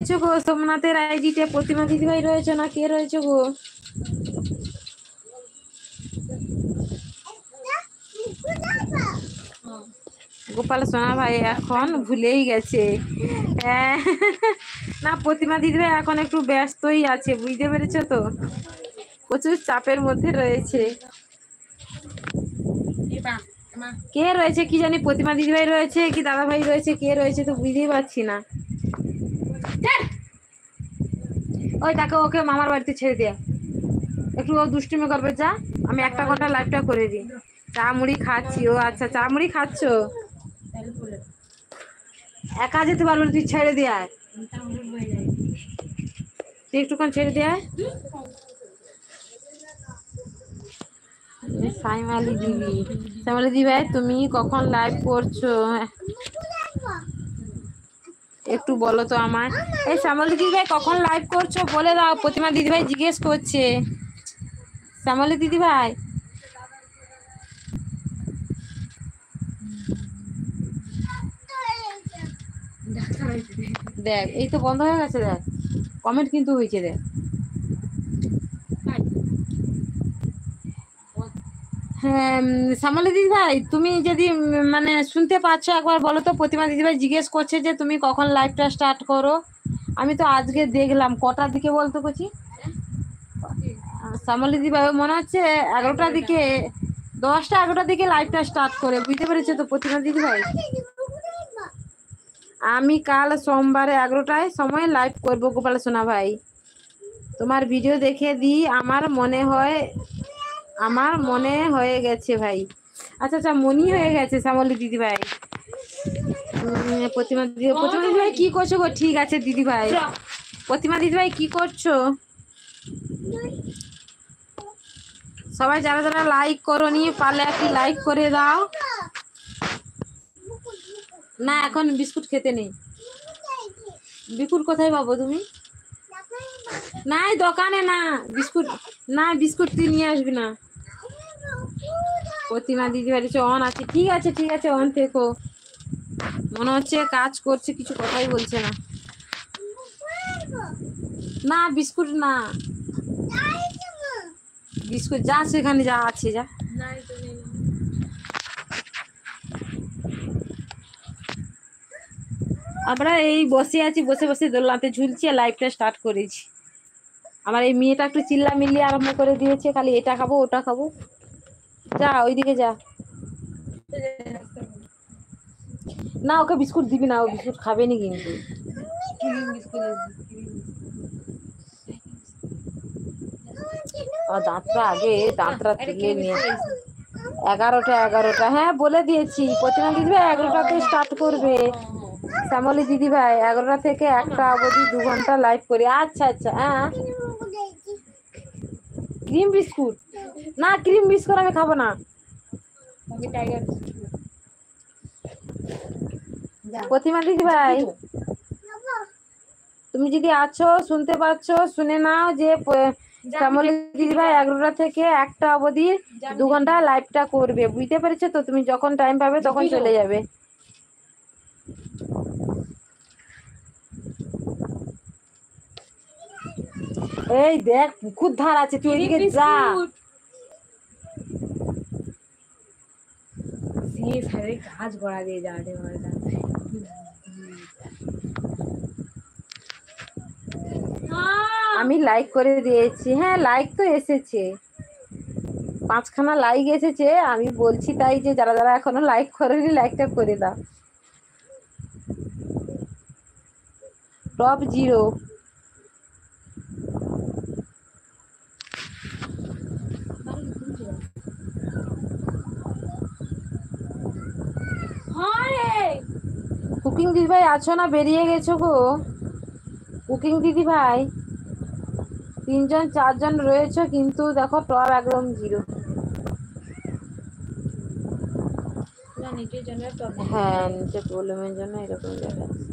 গো সোমনাথের আইডিতে প্রতিমা দিদিভাই রয়েছে না কে রয়েছে গো? গোপাল সোনা ভাই এখন ভুলেই গেছে। না প্রতিমা দিদিভাই এখন একটু ব্যস্তই আছে, বুঝতে পেরেছো তো, প্রচুর চাপের মধ্যে রয়েছে। কে রয়েছে কি জানি, প্রতিমা দিদিভাই রয়েছে কি দাদা ভাই রয়েছে, কে রয়েছে তো বুঝতেই পারছি না। ওই তাকে ওকে মামার বাড়িতে ছেড়ে দেয়া, একটু ও দুষ্টুমি করবে। যা, আমি একটা ঘন্টা লাইভটা করে দিই। চা মুড়ি খাচ্ছি। ও আচ্ছা, চা মুড়ি খাচ্ছ, একা যেতে পারবো না, তুই ছেড়ে দেয়, তুই একটুখানি ছেড়ে দেয়। সাইমালি দিদি, সাইমালি দিদি ভাই তুমি কখন লাইভ করছো একটু বলো তো আমায়। এই শ্যামলী দিদি ভাই কখন লাইভ করছো বলে দাও, প্রতিমা দিদি ভাই জিজ্ঞেস করছে। শ্যামলী দিদি ভাই দেখ, এই তো বন্ধ হয়ে গেছে, দেখ কমেন্ট কিন্তু হয়েছে, দেখ। হ্যাঁ শ্যামলী দিদি ভাই তুমি যদি মানে শুনতে পাচ্ছ একবার বলো তো, প্রতিমা দিদি ভাই জিজ্ঞেস করছে যে তুমি কখন লাইভটা স্টার্ট করো। আমি তো আজকে দেখলাম কটার দিকে বলতে করছি, শ্যামলী দিদি ভাই মনে হচ্ছে 11টার দিকে, 10টা 11টার দিকে লাইভটা স্টার্ট করে, বুঝতে পেরেছো তো প্রতিমা দিদি ভাই। আমি কাল সোমবারে 11টায় সময় লাইভ করব গোপাল সোনা ভাই। তোমার ভিডিও দেখে দিই, আমার মনে হয়ে গেছে ভাই। আচ্ছা আচ্ছা, মনি হয়ে গেছে শ্যামলী দিদি ভাই। প্রতিমা দিদি ভাই কি করছো গো? ঠিক আছে দিদি ভাই। প্রতিমা দিদি ভাই কি করছো? সবাই যারা যারা লাইক করোনি পারলে একটি লাইক করে দাও। না এখন বিস্কুট খেতে নেই। বিস্কুট কোথায় পাবো তুমি? নাই দোকানে না বিস্কুট, না বিস্কুট তুই নিয়ে আসবি না। প্রতিমা দিদি বাড়িতে অন আছে, ঠিক আছে ঠিক আছে, অন থেকো। মনে হচ্ছে কাজ করছে, কিছু কথাই বলছে না। না বিস্কুট না, বিস্কুট যা সেখানে যা আছে যা। আমরা এই বসে আছি, বসে বসে দোলনাতে ঝুলছি আর লাইভটা স্টার্ট করেছি। আমার এই মেয়েটা একটু চিল্লা মিল্লি আরম্ভ করে দিয়েছে, খালি এটা খাবো ওটা খাবো। যা ওইদিকে যা। না ওকে বিস্কুট দিবি না, ও বিস্কুট খাবে নি কিন্তু। দাঁতটা তুলে নিয়ে 11টা, হ্যাঁ বলে দিয়েছি। প্রতিমা দিদি ভাই 11টাতে স্টার্ট করবে। শ্যামলী দিদি ভাই 11টা থেকে 1টা অবধি 2 ঘন্টা লাইভ করি। আচ্ছা আচ্ছা, হ্যাঁ ক্রিম বিস্কুট, না ক্রিম বিস্কুট আমি খাবো না। প্রতিমা দিদি ভাই তুমি যদি আছো, শুনতে পাচ্ছ, শুনে নাও যে শ্যামলী দিদি ভাই 11টা থেকে 1টা অবধি 2 ঘন্টা লাইভটা করবে, বুঝতে পেরেছো তো। তুমি যখন টাইম পাবে তখন চলে যাবে। এই দেখ পুকুর ধার আছে, তুই ওইদিকে যা। কাজ করা দিয়ে যাবে, আমি লাইক করে দিয়েছি। হ্যাঁ লাইক তো এসেছে, 5খানা লাইক এসেছে। আমি বলছি তাই যে যারা যারা এখনো লাইক করেনি লাইকটা করে দাও। টপ 0 কুকিং দিদি ভাই আছো না বেরিয়ে গেছো গো? কুকিং দিদি ভাই 3জন 4জন রয়েছে, কিন্তু দেখো টপ একদম 0। হ্যাঁ নিচে প্রবলেমের জন্য এরকম দেখাচ্ছে।